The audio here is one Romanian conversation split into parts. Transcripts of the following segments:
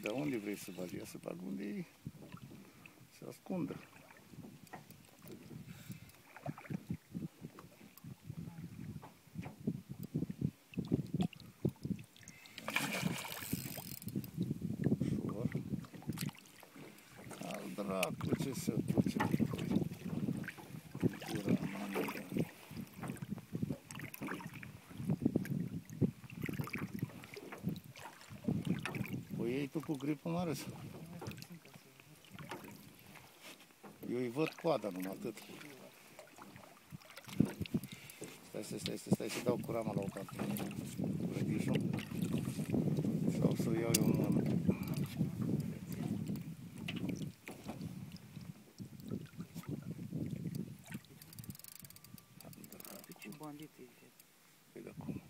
dar unde vrei să bagi? Ia să bag unde se ascundă. Ușor. Al dracu, ce se duce? Gura mamei. O iei tu cu gripul, Marius? Eu îi văd coada numai atât. Stai să dau cu rama la o parte. Rădișul. Sau să o iau eu în mână. De ce bandit e? Păi de acum.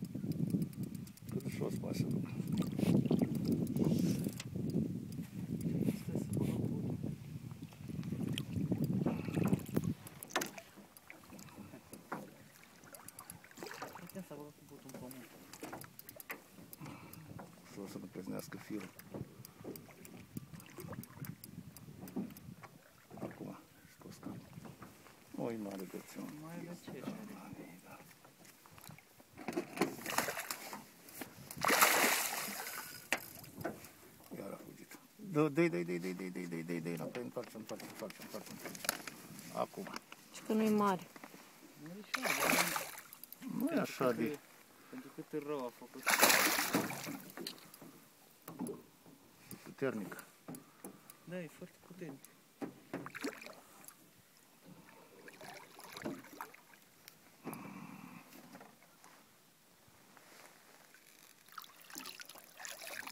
Cât jos poate să duc. Stai să băgăm putul. Putem să băgăm putul în pământ. Ușor să nu preznească firul. Acum, scos capul. Oi, mare gățiune. Mai are ce așa. Da. Iar a fugit. Dă-i înapoi, întoarce. Acum. Și că nu-i mare. Nu e și așa, dar Nu e așa de... pentru cât rău a făcut. puternic. Da, e foarte puternic.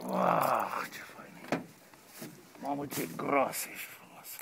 Wow, ce fain e! Mamă, ce groasă ești frumoasă!